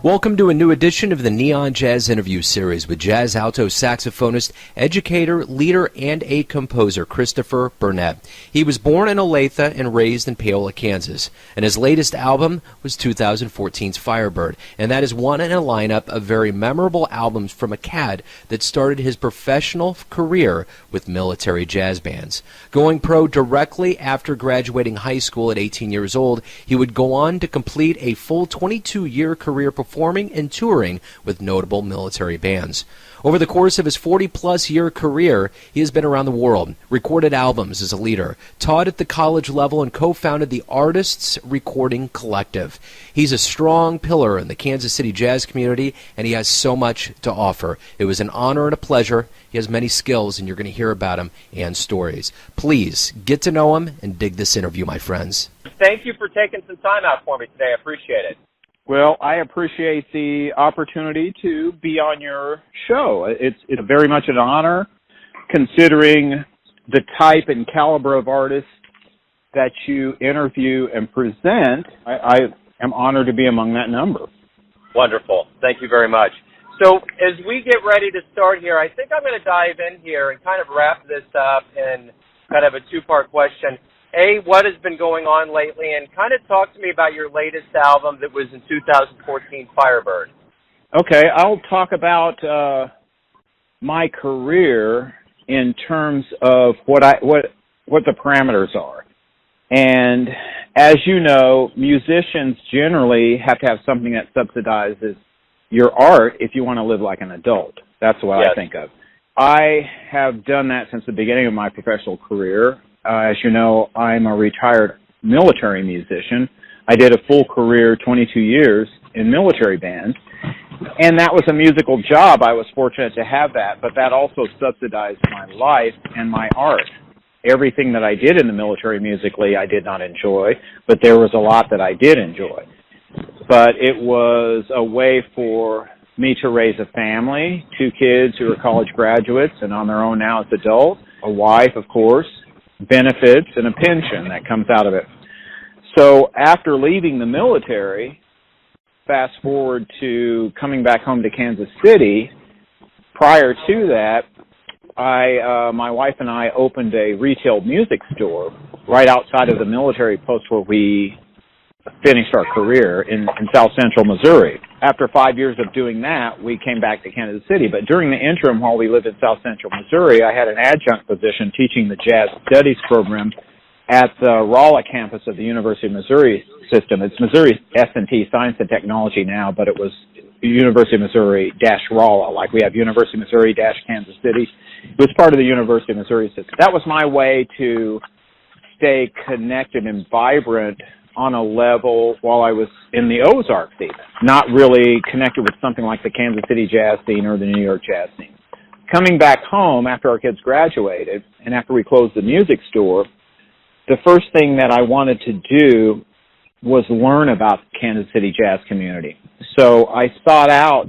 Welcome to a new edition of the Neon Jazz Interview Series with jazz alto saxophonist, educator, leader, and a composer, Christopher Burnett. He was born in Olathe and raised in Paola, Kansas, and his latest album was 2014's Firebird, and that is one in a lineup of very memorable albums from a cat that started his professional career with military jazz bands. Going pro directly after graduating high school at 18 years old, he would go on to complete a full 22-year career performing and touring with notable military bands. Over the course of his 40-plus year career, he has been around the world, recorded albums as a leader, taught at the college level, and co-founded the Artists Recording Collective. He's a strong pillar in the Kansas City jazz community, and he has so much to offer. It was an honor and a pleasure. He has many skills, and you're going to hear about him and stories. Please get to know him and dig this interview, my friends. Thank you for taking some time out for me today. I appreciate it. Well, I appreciate the opportunity to be on your show. It's very much an honor, considering the type and caliber of artists that you interview and present. I am honored to be among that number. Wonderful. Thank you very much. So as we get ready to start here, I think I'm going to dive in here and kind of wrap this up in kind of a two-part question. A, what has been going on lately, and kind of talk to me about your latest album that was in 2014, Firebird. Okay, I'll talk about my career in terms of what the parameters are. And as you know, musicians generally have to have something that subsidizes your art if you want to live like an adult. That's what I think of. I have done that since the beginning of my professional career. As you know, I'm a retired military musician. I did a full career, 22 years, in military bands, and that was a musical job. I was fortunate to have that, but that also subsidized my life and my art. Everything that I did in the military musically I did not enjoy, but there was a lot that I did enjoy. But it was a way for me to raise a family, 2 kids who are college graduates and on their own now as adults, a wife, of course, benefits, and a pension that comes out of it. So after leaving the military, fast forward to coming back home to Kansas City, prior to that, my wife and I opened a retail music store right outside of the military post where we finished our career in South Central Missouri. After 5 years of doing that, we came back to Kansas City. But during the interim, while we lived in South Central Missouri, I had an adjunct position teaching the Jazz Studies program at the Rolla campus of the University of Missouri system. It's Missouri S&T, Science and Technology now, but it was University of Missouri-Rolla, like we have University of Missouri-Kansas City. It was part of the University of Missouri system. That was my way to stay connected and vibrant on a level while I was in the Ozarks even, not really connected with something like the Kansas City jazz scene or the New York jazz scene. Coming back home after our kids graduated and after we closed the music store, the first thing that I wanted to do was learn about the Kansas City jazz community. So I sought out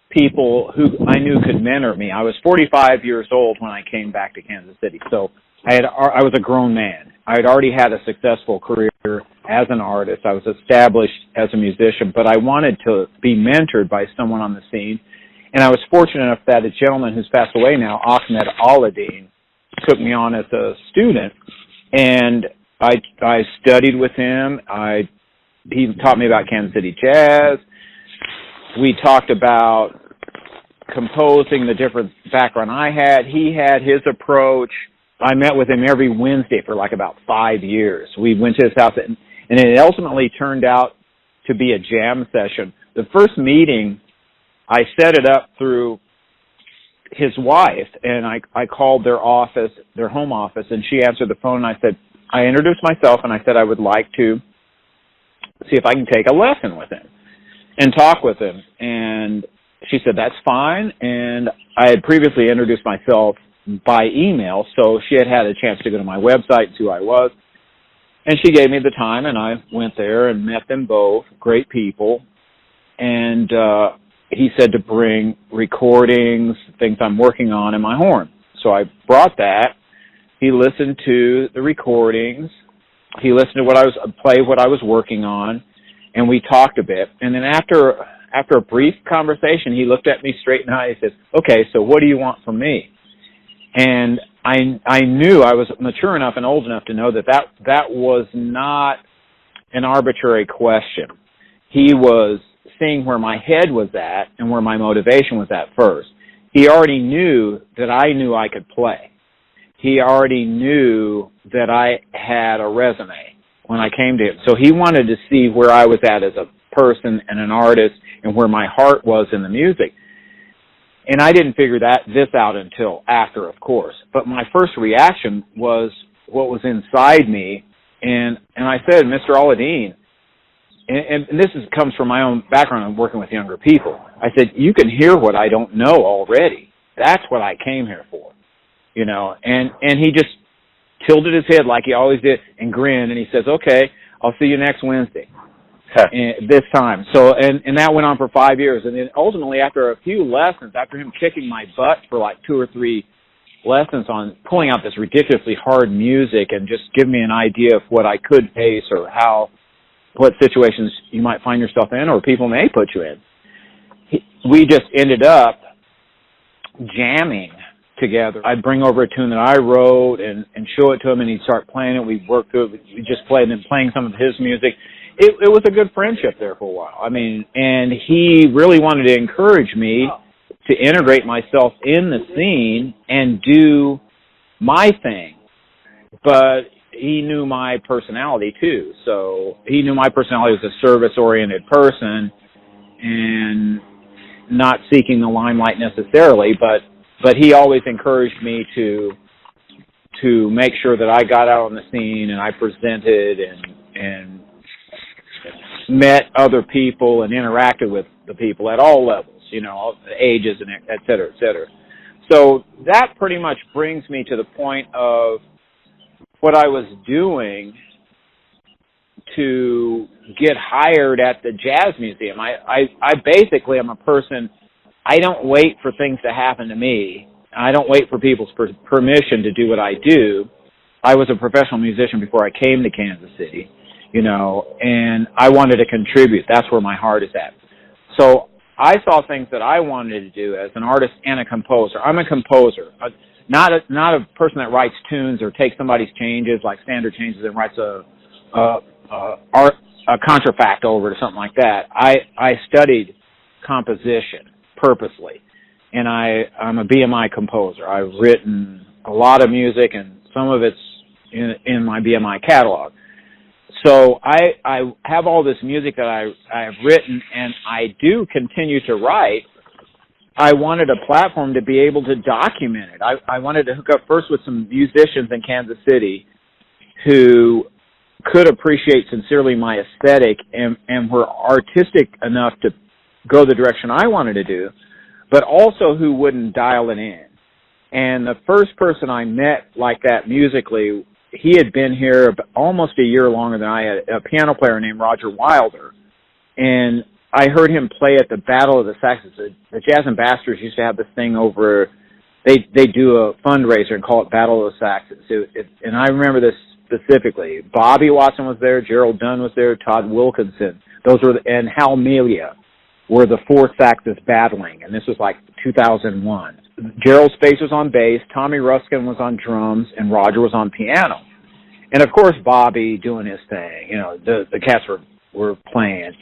people who I knew could mentor me. I was 45 years old when I came back to Kansas City, so I was a grown man. I had already had a successful career as an artist. I was established as a musician, but I wanted to be mentored by someone on the scene. And I was fortunate enough that a gentleman who's passed away now, Ahmed Olathe, took me on as a student. And I studied with him. He taught me about Kansas City jazz. We talked about composing, the different background I had. He had his approach. I met with him every Wednesday for like about 5 years. We went to his house, and it ultimately turned out to be a jam session. The first meeting, I set it up through his wife, and I called their office, their home office, and she answered the phone, and I introduced myself, and I said I would like to see if I can take a lesson with him and talk with him. And she said, that's fine. And I had previously introduced myself by email, so she had had a chance to go to my website and see who I was. And she gave me the time, and I went there and met them both, great people. And he said to bring recordings, things I'm working on, and my horn. So I brought that. He listened to the recordings. He listened to what I was working on, and we talked a bit. And then after after a brief conversation, he looked at me straight in the eye and said, okay, so what do you want from me? And I knew I was mature enough and old enough to know that was not an arbitrary question. He was seeing where my head was at and where my motivation was at first. He already knew that I knew I could play. He already knew that I had a resume when I came to him. So he wanted to see where I was at as a person and an artist and where my heart was in the music. And I didn't figure this out until after, of course. But my first reaction was what was inside me. And I said, Mr. Olathe, and this comes from my own background of working with younger people. I said, you can hear what I don't know already. That's what I came here for, you know. And he just tilted his head like he always did and grinned, and he says, okay, I'll see you next Wednesday. This time. So, and that went on for 5 years. And then ultimately, after a few lessons, after him kicking my butt for like 2 or 3 lessons on pulling out this ridiculously hard music and just give me an idea of what I could face or what situations you might find yourself in or people may put you in, we just ended up jamming together. I'd bring over a tune that I wrote and show it to him, and he'd start playing it. We'd work through it. We just played and playing some of his music. It was a good friendship there for a while. I mean, and he really wanted to encourage me to integrate myself in the scene and do my thing. But he knew my personality too. So he knew my personality was a service-oriented person and not seeking the limelight necessarily, but he always encouraged me to make sure that I got out on the scene and I presented and met other people and interacted with the people at all levels, you know, ages and et cetera, et cetera. So that pretty much brings me to the point of what I was doing to get hired at the Jazz Museum. I basically am a person, I don't wait for things to happen to me. I don't wait for people's permission to do what I do. I was a professional musician before I came to Kansas City, you know, and I wanted to contribute. That's where my heart is at. So I saw things that I wanted to do as an artist and a composer. I'm a composer, not a person that writes tunes or takes somebody's changes, like standard changes, and writes a contrafact over it or something like that. I studied composition purposely, and I'm a BMI composer. I've written a lot of music, and some of it's in my BMI catalog. So I have all this music that I've written, and I do continue to write. I wanted a platform to be able to document it. I wanted to hook up first with some musicians in Kansas City who could appreciate sincerely my aesthetic and were artistic enough to go the direction I wanted to do, but also who wouldn't dial it in. And the first person I met like that musically, he had been here almost a year longer than I had, a piano player named Roger Wilder. And I heard him play at the Battle of the Saxes. The Jazz Ambassadors used to have this thing over, they do a fundraiser and call it Battle of the Saxes. And I remember this specifically. Bobby Watson was there, Gerald Dunn was there, Todd Wilkinson. And Hal Melia were the 4 saxes battling. And this was like 2001. Gerald Space was on bass, Tommy Ruskin was on drums, and Roger was on piano. And, of course, Bobby doing his thing. You know, the cats were playing.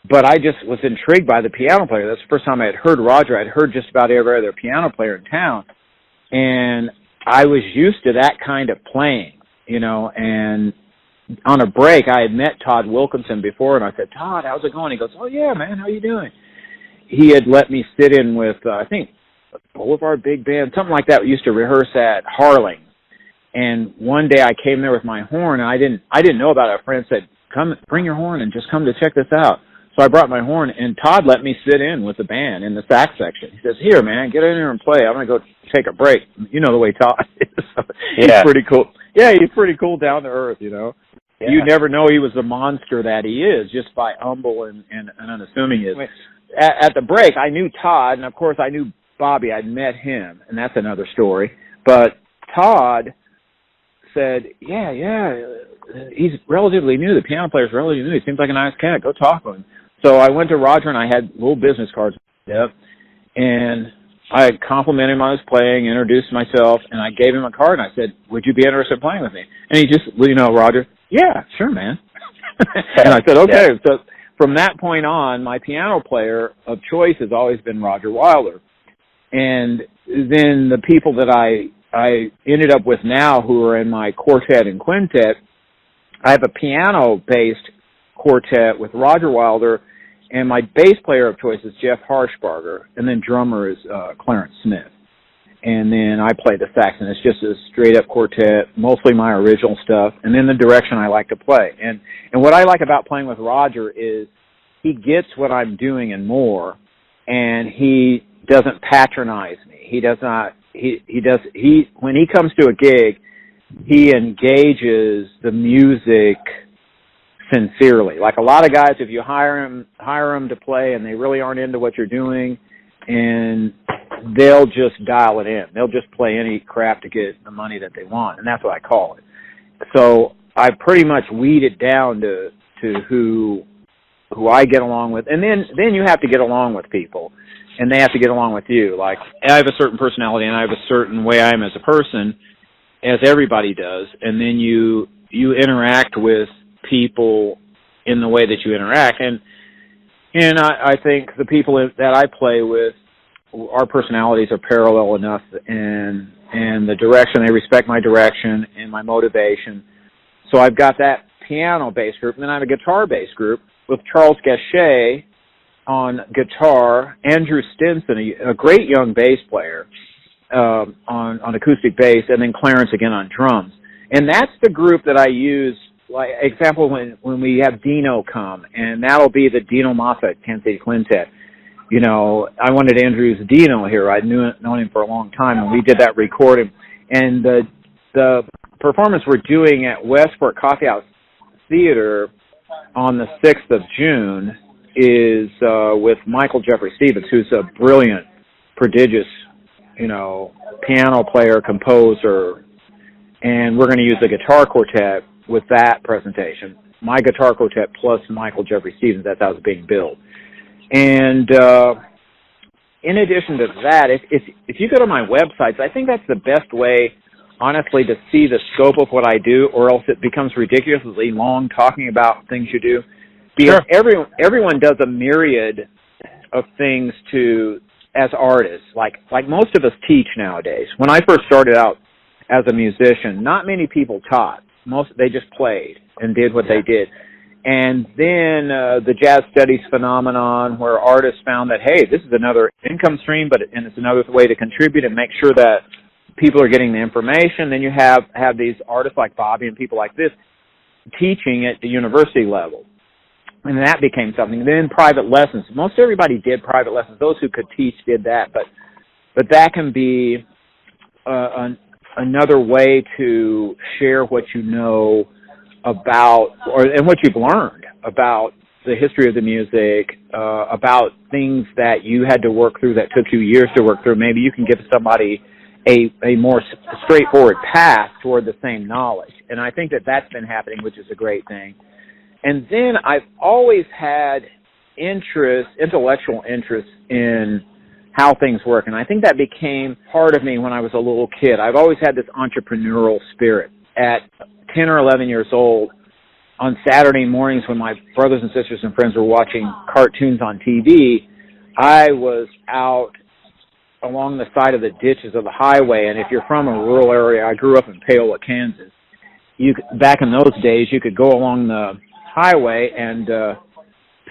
But I just was intrigued by the piano player. That's the first time I had heard Roger. I'd heard just about every other piano player in town. And I was used to that kind of playing, you know. And on a break, I had met Todd Wilkinson before, and I said, Todd, how's it going? He goes, oh, yeah, man, how you doing? He had let me sit in with, I think, Boulevard Big Band, something like that. We used to rehearse at Harling. And one day I came there with my horn, and I didn't know about it. A friend said, come, bring your horn and just come to check this out. So I brought my horn, and Todd let me sit in with the band in the sax section. He says, here, man, get in here and play. I'm going to go take a break. You know the way Todd is. He's pretty cool. Yeah, he's pretty cool, down to earth, you know. Yeah. You never know he was the monster that he is just by humble and unassuming he is. At the break, I knew Todd, and, of course, I knew Bobby. I'd met him, and that's another story. But Todd said, yeah, he's relatively new. The piano player's relatively new. He seems like a nice cat. Go talk to him. So I went to Roger, and I had little business cards, and I complimented him on his playing, introduced myself, and I gave him a card, and I said, would you be interested in playing with me? And he just, Roger, yeah, sure, man. And I said, okay. Yeah. So from that point on, my piano player of choice has always been Roger Wilder. And then the people that I ended up with now who are in my quartet and quintet, I have a piano-based quartet with Roger Wilder, and my bass player of choice is Jeff Harshbarger, and then drummer is Clarence Smith. And then I play the sax, and it's just a straight-up quartet, mostly my original stuff, and then the direction I like to play. And what I like about playing with Roger is he gets what I'm doing and more, and he doesn't patronize me. He does not. When he comes to a gig, he engages the music sincerely. Like a lot of guys, if you hire them to play and they really aren't into what you're doing, and they'll just dial it in. They'll just play any crap to get the money that they want, and that's what I call it. So I pretty much weed it down to who I get along with, and then you have to get along with people, and they have to get along with you. Like, I have a certain personality, and I have a certain way I am as a person, as everybody does, and then you interact with people in the way that you interact, and I think the people that I play with, our personalities are parallel enough, and the direction, they respect my direction and my motivation. So I've got that piano-based group, and then I have a guitar-based group with Charles Gachet on guitar, Andrew Stinson, a great young bass player, on acoustic bass, and then Clarence again on drums. And that's the group that I use. Like example, when we have Dino come, and that'll be the Dino Massa Kansas City Quintet. I wanted Andrew's Dino here. I'd known him for a long time, and we did that recording. And the performance we're doing at Westport Coffee House Theater on the 6th of June is with Michael Jeffrey Stevens, who's a brilliant, prodigious, piano player, composer, and we're going to use the guitar quartet with that presentation. My guitar quartet plus Michael Jeffrey Stevens, that's how it's being billed. And in addition to that, if you go to my websites, I think that's the best way, honestly, to see the scope of what I do, or else it becomes ridiculously long talking about things you do. Because sure. Everyone does a myriad of things as artists. Like most of us teach nowadays. When I first started out as a musician, not many people taught. They just played and did what they did. And then the jazz studies phenomenon, where artists found that, hey, this is another income stream, and it's another way to contribute and make sure that people are getting the information. Then you have these artists like Bobby and people like this teaching at the university level. And that became something. Then private lessons. Most everybody did private lessons. Those who could teach did that. But that can be another way to share what you know about, and what you've learned about the history of the music, about things that you had to work through that took you years to work through. Maybe you can give somebody a more straightforward path toward the same knowledge. And I think that's been happening, which is a great thing. And then I've always had intellectual interest in how things work. And I think that became part of me when I was a little kid. I've always had this entrepreneurial spirit. At 10 or 11 years old, on Saturday mornings when my brothers and sisters and friends were watching cartoons on TV, I was out along the side of the ditches of the highway. And if you're from a rural area, I grew up in Paola, Kansas. Back in those days, you could go along the highway and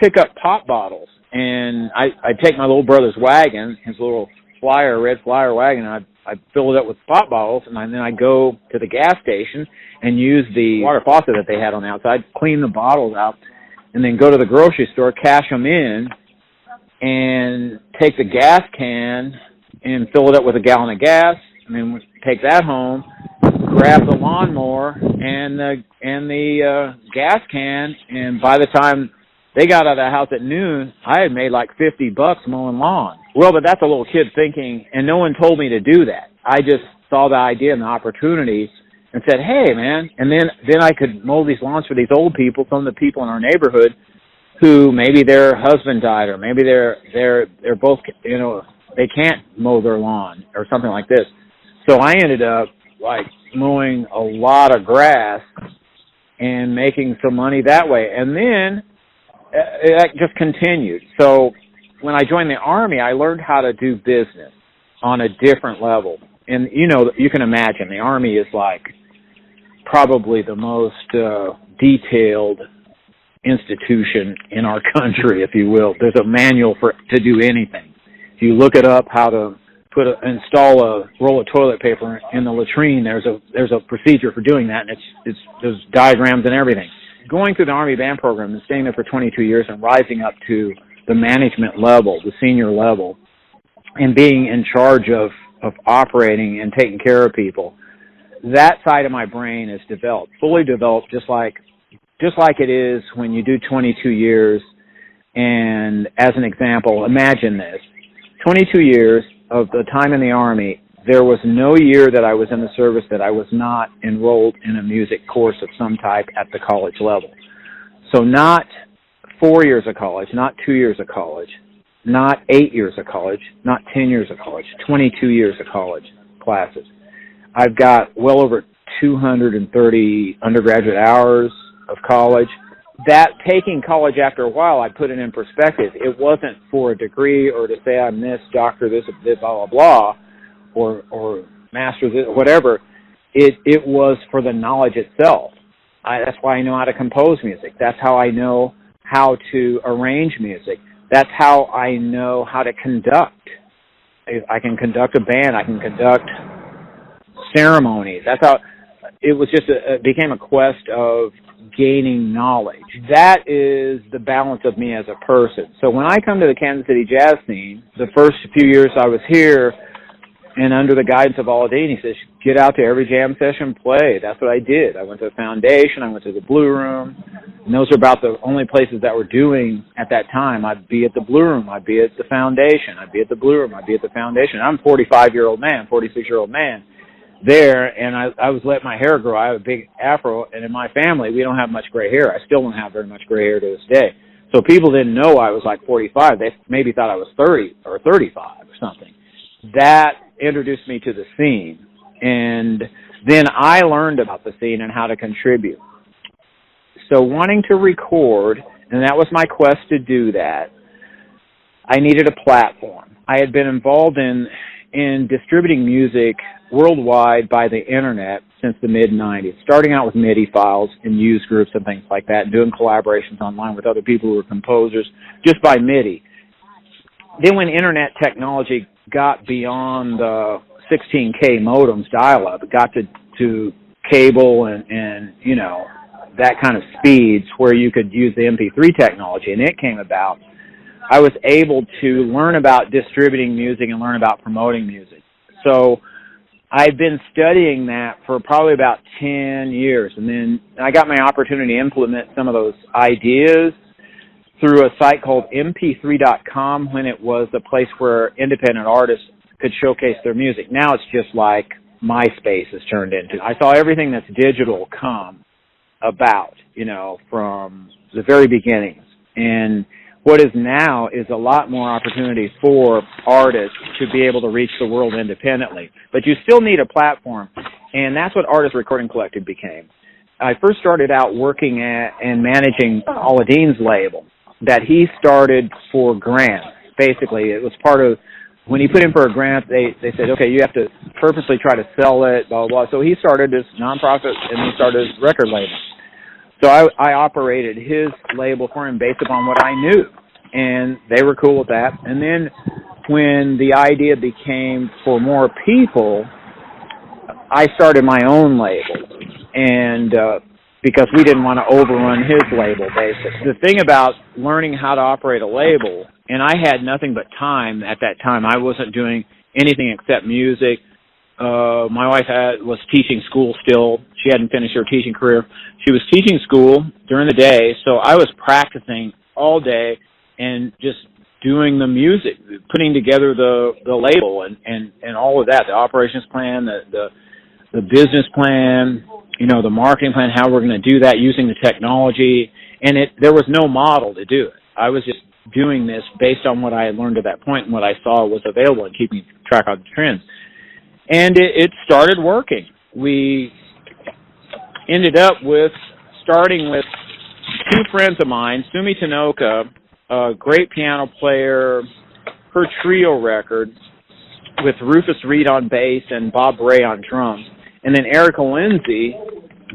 pick up pop bottles. And I'd take my little brother's wagon, his little red flyer wagon, and I'd fill it up with pop bottles, and then I'd go to the gas station and use the water faucet that they had on the outside, clean the bottles out, and then go to the grocery store, cash them in, and take the gas can and fill it up with a gallon of gas, and then take that home, grab the lawnmower and the gas can, and by the time they got out of the house at noon, I had made like $50 mowing lawn. Well, but that's a little kid thinking, and no one told me to do that. I just saw the idea and the opportunity and said, hey, man. And then I could mow these lawns for these old people, some of the people in our neighborhood, who maybe their husband died, or maybe they're both, they can't mow their lawn or something like this. So I ended up like mowing a lot of grass and making some money that way. And then that just continued. So when I joined the Army, I learned how to do business on a different level. And, you can imagine the Army is like probably the most detailed institution in our country, if you will. There's a manual to do anything. If you look it up, how to install a roll of toilet paper in the latrine, there's a procedure for doing that, and there's diagrams and everything. Going through the Army band program and staying there for 22 years and rising up to the management level, the senior level, and being in charge of operating and taking care of people, that side of my brain is developed, fully developed, just like it is when you do 22 years. And as an example, imagine this. 22 years of the time in the Army, there was no year that I was in the service that I was not enrolled in a music course of some type at the college level. So not 4 years of college, not 2 years of college, not 8 years of college, not 10 years of college, 22 years of college classes. I've got well over 230 undergraduate hours of college. That taking college after a while, I put it in perspective. It wasn't for a degree or to say I'm this, doctor, this, blah, blah, blah, or master's, whatever. It was for the knowledge itself. That's why I know how to compose music. That's how I know how to arrange music. That's how I know how to conduct. I can conduct a band. I can conduct ceremonies. That's how it was. It became a quest of gaining knowledge. That is the balance of me as a person. So when I come to the Kansas City jazz scene, the first few years I was here, and under the guidance of Olathe, he says, get out to every jam session, play. That's what I did. I went to the Foundation. I went to the Blue Room. And those are about the only places that were doing at that time. I'd be at the Blue Room. I'd be at the Foundation. I'd be at the Blue Room. I'd be at the Foundation. I'm a 46-year-old man there, and I was letting my hair grow. I have a big afro, and in my family, we don't have much gray hair. I still don't have very much gray hair to this day. So people didn't know I was like 45. They maybe thought I was 30 or 35 or something. That introduced me to the scene, and then I learned about the scene and how to contribute. So wanting to record, and that was my quest to do that, I needed a platform. I had been involved in distributing music worldwide by the internet since the mid-'90s, starting out with MIDI files and used groups and things like that, and doing collaborations online with other people who were composers just by MIDI. Then when internet technology got beyond the 16K modems, dial-up, it got to cable and that kind of speeds where you could use the MP3 technology, and it came about. I was able to learn about distributing music and learn about promoting music. So I've been studying that for probably about 10 years, and then I got my opportunity to implement some of those ideas through a site called mp3.com when it was a place where independent artists could showcase their music. Now it's just like MySpace has turned into. I saw everything that's digital come about, from the very beginnings. And what is now is a lot more opportunity for artists to be able to reach the world independently. But you still need a platform, and that's what Artist Recording Collective became. I first started out working at and managing Aladdin's label that he started for grants. Basically, it was part of, when he put in for a grant, they said, okay, you have to purposely try to sell it, blah, blah, blah. So he started this nonprofit, and he started his record label. So I operated his label for him based upon what I knew, and they were cool with that. And then when the idea became for more people, I started my own label, and because we didn't want to overrun his label, basically. The thing about learning how to operate a label, and I had nothing but time at that time. I wasn't doing anything except music. My wife was teaching school still. She hadn't finished her teaching career. She was teaching school during the day, so I was practicing all day and just doing the music, putting together the label and all of that, the operations plan, the business plan, the marketing plan, how we're going to do that using the technology. And there was no model to do it. I was just doing this based on what I had learned at that point and what I saw was available and keeping track of the trends. And it started working. We ended up starting with two friends of mine, Sumi Tanoka, a great piano player, her trio record with Rufus Reed on bass and Bob Bray on drums. And then Erica Lindsay,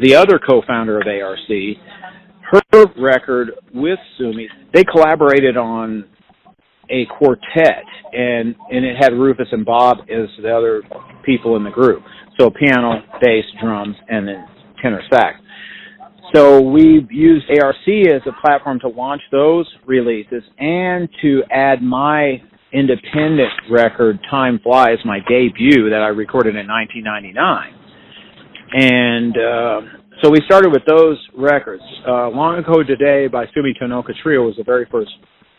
the other co-founder of ARC, her record with Sumi, they collaborated on a quartet, and it had Rufus and Bob as the other people in the group. So piano, bass, drums, and then tenor sax. So we used ARC as a platform to launch those releases and to add my independent record, Time Flies, my debut that I recorded in 1999. And so we started with those records. Long Ago Today by Sumi Tanoka Trio was the very first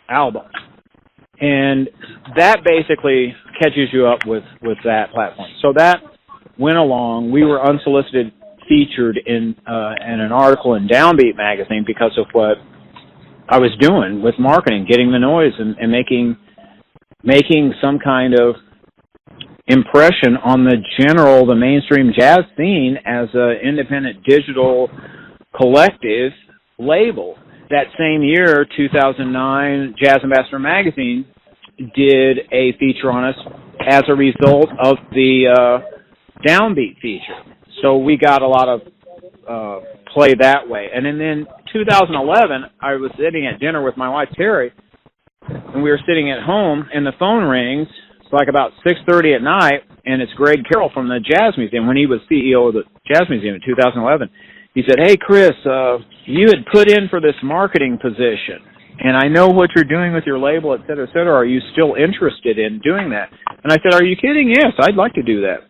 album. And that basically catches you up with that platform. So that went along. We were unsolicited featured in an article in Downbeat magazine because of what I was doing with marketing, getting the noise and making some kind of impression on the mainstream jazz scene as an independent digital collective label. That same year, 2009, Jazz Ambassador magazine did a feature on us as a result of the Downbeat feature. So we got a lot of play that way. And then 2011, I was sitting at dinner with my wife, Terry, and we were sitting at home, and the phone rings. It's like about 6:30 at night, and it's Greg Carroll from the Jazz Museum when he was CEO of the Jazz Museum in 2011. He said, "Hey, Chris, you had put in for this marketing position, and I know what you're doing with your label, et cetera, et cetera. Are you still interested in doing that?" And I said, "Are you kidding? Yes, I'd like to do that."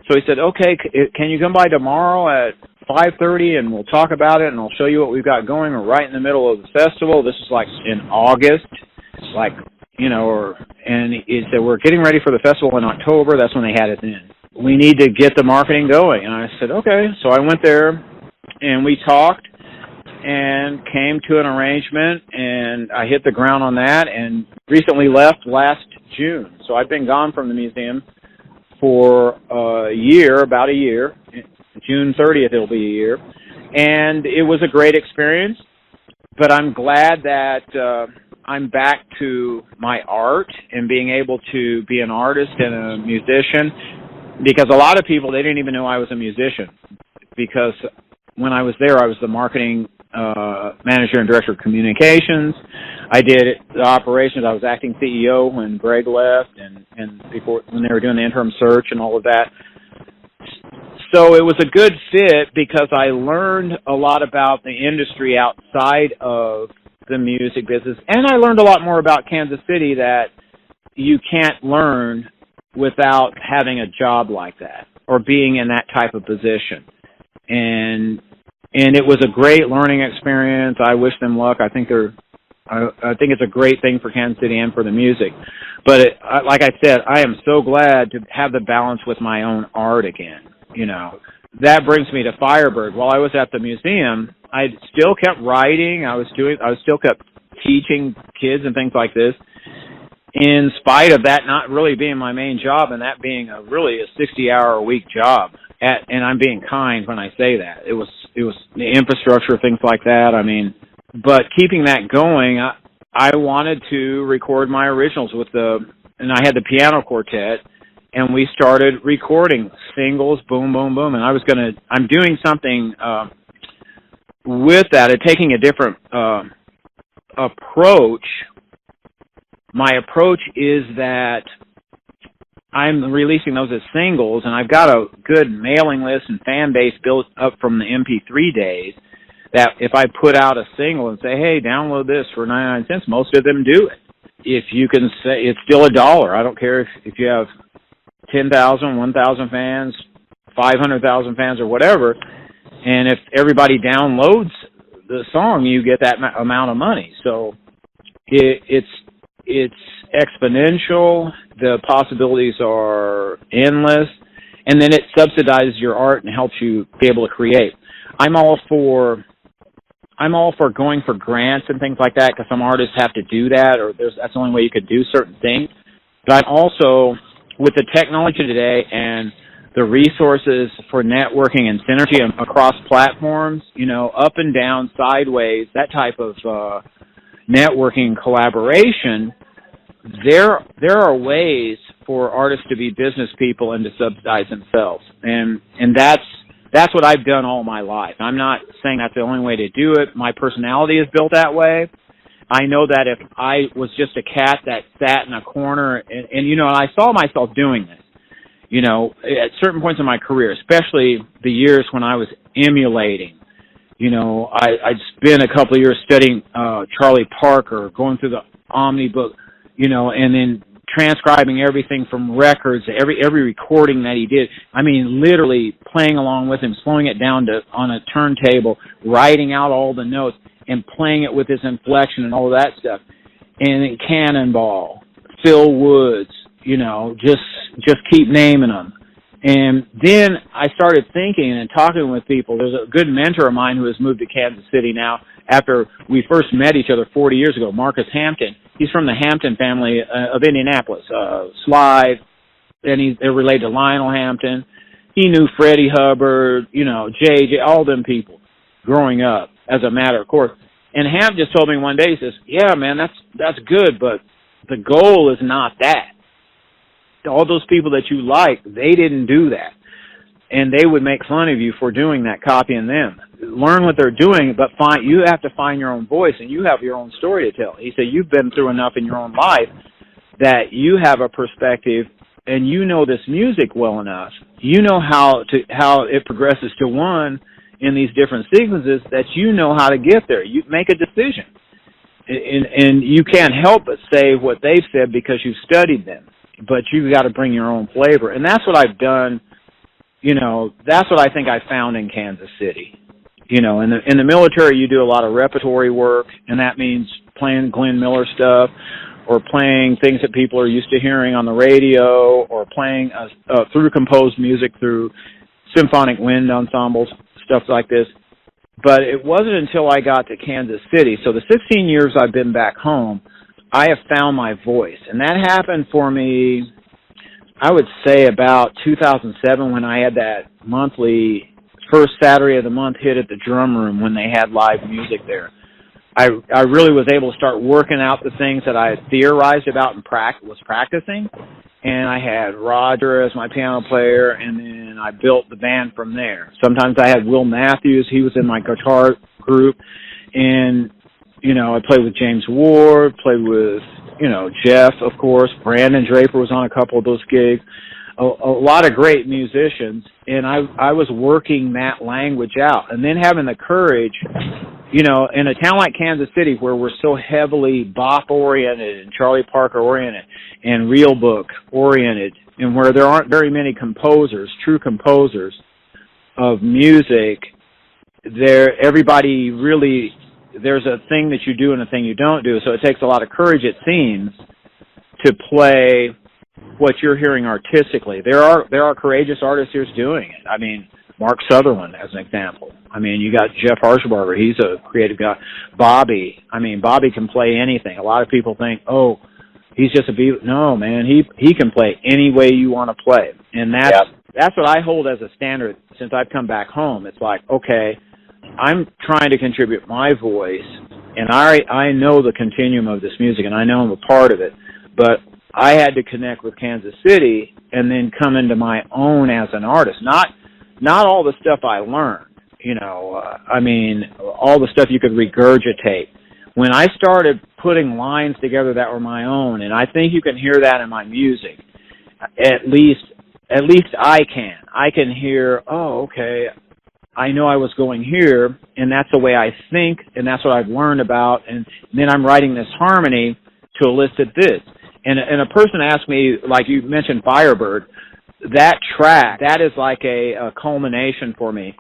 So he said, "Okay, can you come by tomorrow at 5:30 and we'll talk about it and I'll show you what we've got going. We're right in the middle of the festival." This is like in August, and he said, "We're getting ready for the festival in October." That's when they had it in. "We need to get the marketing going." And I said, "Okay." So I went there and we talked and came to an arrangement, and I hit the ground on that and recently left last June. So I've been gone from the museum for about a year. June 30th it'll be a year. And it was a great experience, but I'm glad that I'm back to my art and being able to be an artist and a musician, because a lot of people, they didn't even know I was a musician, because when I was there, I was the marketing manager and director of communications. I did the operations. I was acting CEO when Greg left and before, when they were doing the interim search and all of that. So it was a good fit because I learned a lot about the industry outside of the music business, and I learned a lot more about Kansas City that you can't learn without having a job like that or being in that type of position. And it was a great learning experience. I wish them luck. I think it's a great thing for Kansas City and for the music. But like I said, I am so glad to have the balance with my own art again. You know, that brings me to Firebird. While I was at the museum, I still kept writing. I still kept teaching kids and things like this, in spite of that not really being my main job, and that being really a 60-hour-a-week job. And I'm being kind when I say that. It was the infrastructure, things like that. I mean, but keeping that going, I wanted to record my originals and I had the piano quartet, and we started recording singles, boom, boom, boom. And I'm doing something with that, taking a different approach. My approach is that I'm releasing those as singles, and I've got a good mailing list and fan base built up from the MP3 days, that if I put out a single and say, "Hey, download this for 99 cents, most of them do it. If you can say it's still $1, I don't care if you have 10,000, 1,000 fans, 500,000 fans, or whatever, and if everybody downloads the song, you get that amount of money. So it's exponential. The possibilities are endless, and then it subsidizes your art and helps you be able to create. I'm all for I'm all for going for grants and things like that, because some artists have to do that, or that's the only way you could do certain things. But I'm also, with the technology today and the resources for networking and synergy across platforms, up and down, sideways, that type of networking collaboration, there are ways for artists to be business people and to subsidize themselves. And that's what I've done all my life. I'm not saying that's the only way to do it. My personality is built that way. I know that if I was just a cat that sat in a corner and I saw myself doing this, at certain points in my career, especially the years when I was emulating. I'd spent a couple of years studying Charlie Parker, going through the Omni book, and then transcribing everything from records, every recording that he did. I mean, literally playing along with him, slowing it down on a turntable, writing out all the notes, and playing it with his inflection and all of that stuff. And then Cannonball, Phil Woods, just keep naming them. And then I started thinking and talking with people. There's a good mentor of mine who has moved to Kansas City now after we first met each other 40 years ago, Marcus Hampton. He's from the Hampton family of Indianapolis, Slide, and they're related to Lionel Hampton. He knew Freddie Hubbard, J.J., all them people growing up, as a matter of course. And Hamp just told me one day, he says, yeah, man, that's good, but the goal is not that. All those people that you like, they didn't do that. And they would make fun of you for doing that, copying them. Learn what they're doing, but you have to find your own voice, and you have your own story to tell. He said, you've been through enough in your own life that you have a perspective, and you know this music well enough. You know how it progresses to one in these different sequences, that you know how to get there. You make a decision. And you can't help but say what they've said because you've studied them. But you've got to bring your own flavor. And that's what I've done. That's what I think I found in Kansas City. In the military, you do a lot of repertory work, and that means playing Glenn Miller stuff, or playing things that people are used to hearing on the radio, or playing through composed music, through symphonic wind ensembles, stuff like this. But it wasn't until I got to Kansas City, so the 16 years I've been back home, I have found my voice. And that happened for me, I would say, about 2007, when I had that monthly first Saturday of the month hit at the Drum Room when they had live music there. I really was able to start working out the things that I had theorized about and was practicing. And I had Roger as my piano player, and then I built the band from there. Sometimes I had Will Matthews. He was in my guitar group. And, I played with James Ward, played with, Jeff, of course. Brandon Draper was on a couple of those gigs. A lot of great musicians. And I was working that language out. And then having the courage, in a town like Kansas City, where we're so heavily bop-oriented and Charlie Parker-oriented and real book-oriented, and where there aren't very many composers, true composers of music, everybody really, there's a thing that you do and a thing you don't do. So it takes a lot of courage, it seems, to play what you're hearing artistically. There are courageous artists here doing it. I mean, Mark Sutherland, as an example. I mean, you got Jeff Harshbarger. He's a creative guy. Bobby can play anything. A lot of people think, oh, he's just a beat. No, man, he can play any way you want to play. And that's what I hold as a standard since I've come back home. It's like, okay, I'm trying to contribute my voice, and I know the continuum of this music, and I know I'm a part of it, but I had to connect with Kansas City and then come into my own as an artist. Not all the stuff I learned, all the stuff you could regurgitate. When I started putting lines together that were my own, and I think you can hear that in my music, at least I can. I can hear, oh, okay, I know I was going here, and that's the way I think, and that's what I've learned about, and then I'm writing this harmony to elicit this. And a person asked me, like you mentioned Firebird, that track, that is like a culmination for me,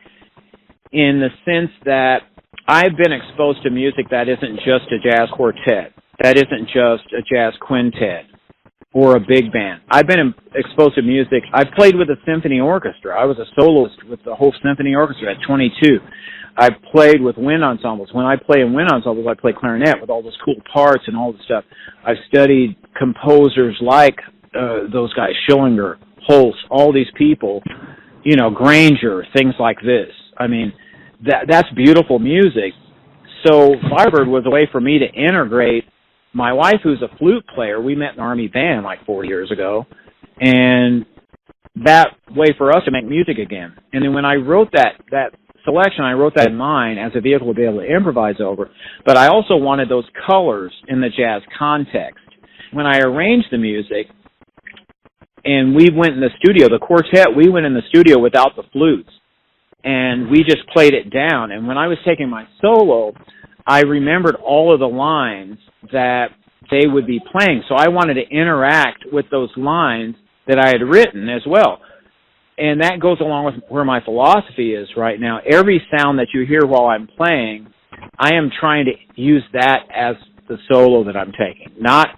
in the sense that I've been exposed to music that isn't just a jazz quartet, that isn't just a jazz quintet, or a big band. I've been exposed to music. I've played with a symphony orchestra. I was a soloist with the whole symphony orchestra at 22. I've played with wind ensembles. When I play in wind ensembles, I play clarinet with all those cool parts and all this stuff. I've studied composers like those guys, Schillinger, Holst, all these people, you know, Granger, things like this. I mean, that's beautiful music. So Firebird was a way for me to integrate my wife, who's a flute player. We met in the Army band like 4 years ago, and that way for us to make music again. And then when I wrote that selection, I wrote that in mind as a vehicle to be able to improvise over, but I also wanted those colors in the jazz context. When I arranged the music, and we went in the studio, the quartet, we went in the studio without the flutes, and we just played it down. And when I was taking my solo, I remembered all of the lines that they would be playing, so I wanted to interact with those lines that I had written as well. And that goes along with where my philosophy is right now. Every sound that you hear while I'm playing, I am trying to use that as the solo that I'm taking, not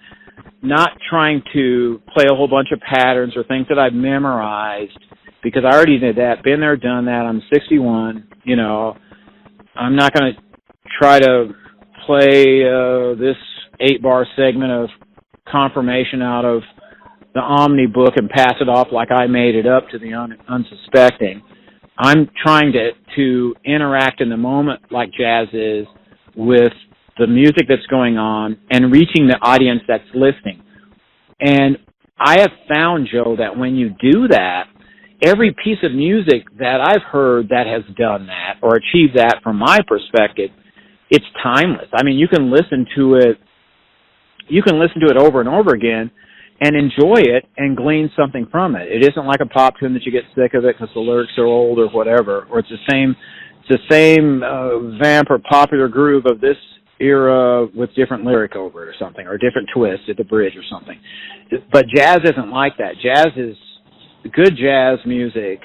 trying to play a whole bunch of patterns or things that I've memorized, because I already did that, been there, done that. I'm 61, you know. I'm not going to try to play this 8-bar segment of confirmation out of the Omni book and pass it off like I made it up to the unsuspecting. I'm trying to interact in the moment like jazz is with the music that's going on and reaching the audience that's listening. And I have found, Joe, that when you do that, every piece of music that I've heard that has done that or achieved that from my perspective, it's timeless. I mean, you can listen to it over and over again and enjoy it and glean something from it. It isn't like a pop tune that you get sick of it because the lyrics are old or whatever, or it's the same vamp or popular groove of this era with different lyric over it or something, or different twist at the bridge or something. But jazz isn't like that. Jazz is good jazz music,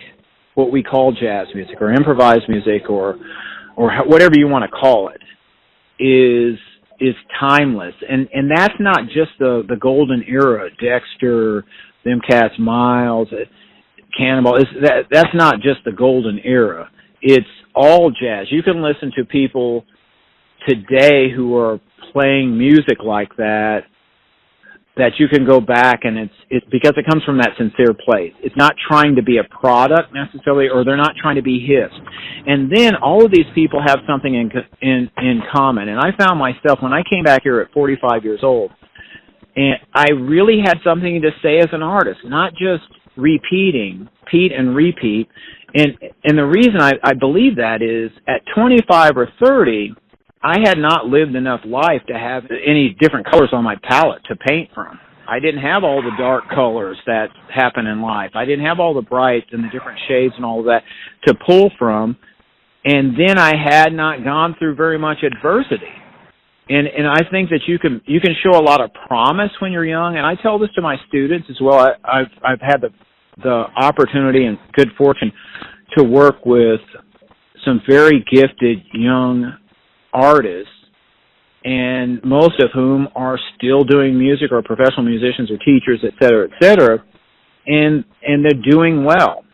what we call jazz music or improvised music or whatever you want to call it, is timeless. And that's not just the golden era, Dexter, them cats, Miles, Cannonball. That's not just the golden era. It's all jazz. You can listen to people today who are playing music like that you can go back, and it's because it comes from that sincere place. It's not trying to be a product necessarily, or they're not trying to be hits. And then all of these people have something in common. And I found myself, when I came back here at 45 years old, and I really had something to say as an artist, not just repeat and repeat. And the reason I believe that is at 25 or 30, I had not lived enough life to have any different colors on my palette to paint from. I didn't have all the dark colors that happen in life. I didn't have all the brights and the different shades and all of that to pull from. And then I had not gone through very much adversity. And I think that you can show a lot of promise when you're young. And I tell this to my students as well. I've had the opportunity and good fortune to work with some very gifted young artists, and most of whom are still doing music or professional musicians or teachers, et cetera, and they're doing well.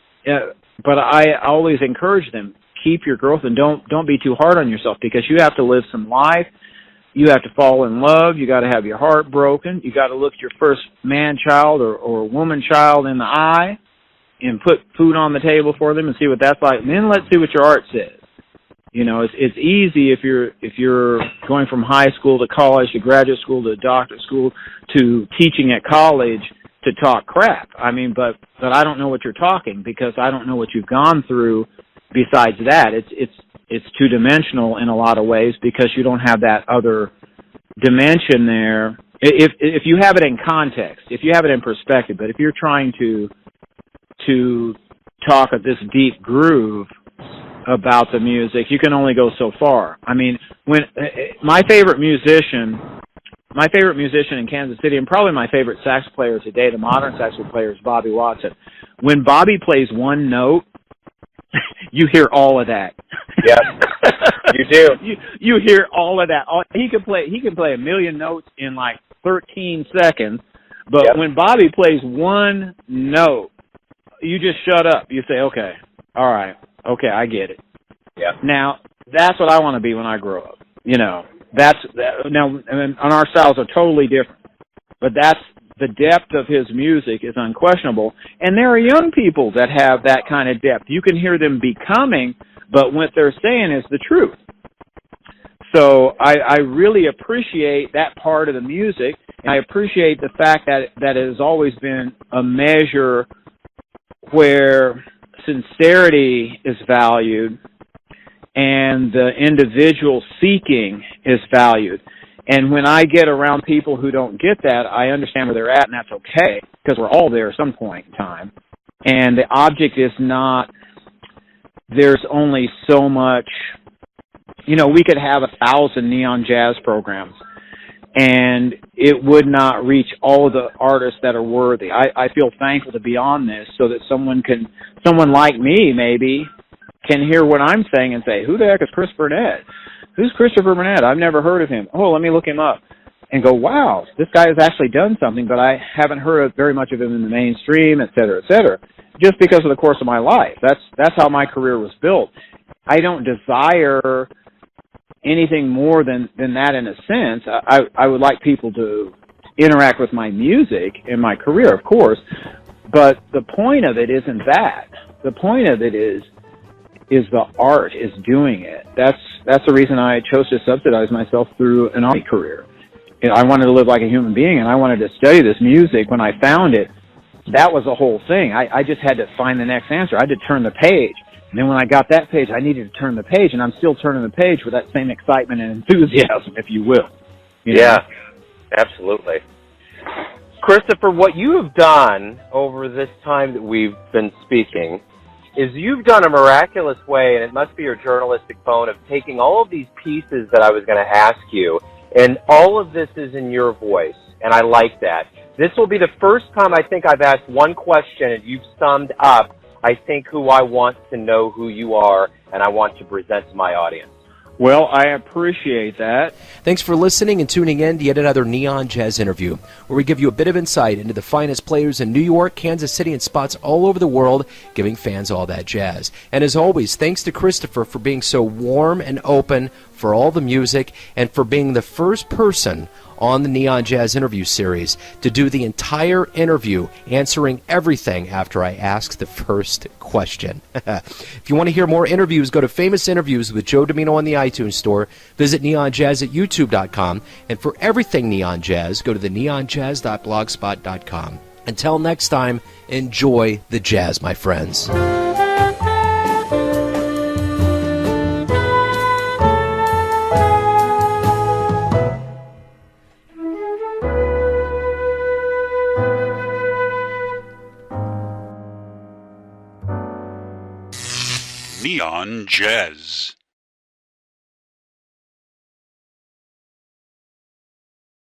But I always encourage them, keep your growth and don't be too hard on yourself, because you have to live some life. You have to fall in love. You got to have your heart broken. You got to look your first man-child or woman-child in the eye and put food on the table for them and see what that's like. And then let's see what your art says. You know, it's easy if you're going from high school to college to graduate school to doctorate school to teaching at college to talk crap. I mean, but I don't know what you're talking, because I don't know what you've gone through besides that. It's two-dimensional in a lot of ways, because you don't have that other dimension there. If you have it in context, if you have it in perspective, but if you're trying to talk of this deep groove about the music, you can only go so far. I mean, when my favorite musician in Kansas City, and probably my favorite sax player today, the modern saxophone player, is Bobby Watson. When Bobby plays one note, you hear all of that. Yes, you do. You hear all of that. He can play a million notes in like 13 seconds, But Yep. when Bobby plays one note, you just shut up. You say, okay, all right, okay, I get it. Yeah. Now, that's what I want to be when I grow up. Now, and our styles are totally different. But the depth of his music is unquestionable. And there are young people that have that kind of depth. You can hear them becoming, but what they're saying is the truth. So I really appreciate that part of the music. And I appreciate the fact that it has always been a measure where sincerity is valued and the individual seeking is valued. And when I get around people who don't get that, I understand where they're at, and that's okay, because we're all there at some point in time. And the object is not, there's only so much, we could have 1,000 neon jazz programs, and it would not reach all of the artists that are worthy. I feel thankful to be on this so that someone like me maybe can hear what I'm saying and say, who the heck is Chris Burnett? Who's Christopher Burnett? I've never heard of him. Oh, let me look him up. And go, wow, this guy has actually done something, but I haven't heard very much of him in the mainstream, et cetera, just because of the course of my life. That's how my career was built. I don't desire anything more than that in a sense. I would like people to interact with my music and my career, of course, but the point of it isn't that. The point of it is the art, is doing it. That's the reason I chose to subsidize myself through an art career. I wanted to live like a human being, and I wanted to study this music. When I found it, that was the whole thing. I just had to find the next answer. I had to turn the page. And then when I got that page, I needed to turn the page, and I'm still turning the page with that same excitement and enthusiasm, if you will. Yeah, absolutely. Christopher, what you have done over this time that we've been speaking is you've done a miraculous way, and it must be your journalistic bone, of taking all of these pieces that I was going to ask you, and all of this is in your voice, and I like that. This will be the first time I think I've asked one question, and you've summed up, I think, who I want to know who you are, and I want to present to my audience. Well, I appreciate that. Thanks for listening and tuning in to yet another Neon Jazz interview, where we give you a bit of insight into the finest players in New York, Kansas City, and spots all over the world, giving fans all that jazz. And as always, thanks to Christopher for being so warm and open for all the music, and for being the first person on the Neon Jazz interview series to do the entire interview, answering everything after I asked the first question. If you want to hear more interviews, go to Famous Interviews with Joe Domino on the iTunes Store. Visit neonjazz at youtube.com. And for everything Neon Jazz, go to the neonjazz.blogspot.com. Until next time, enjoy the jazz, my friends. Neon Jazz.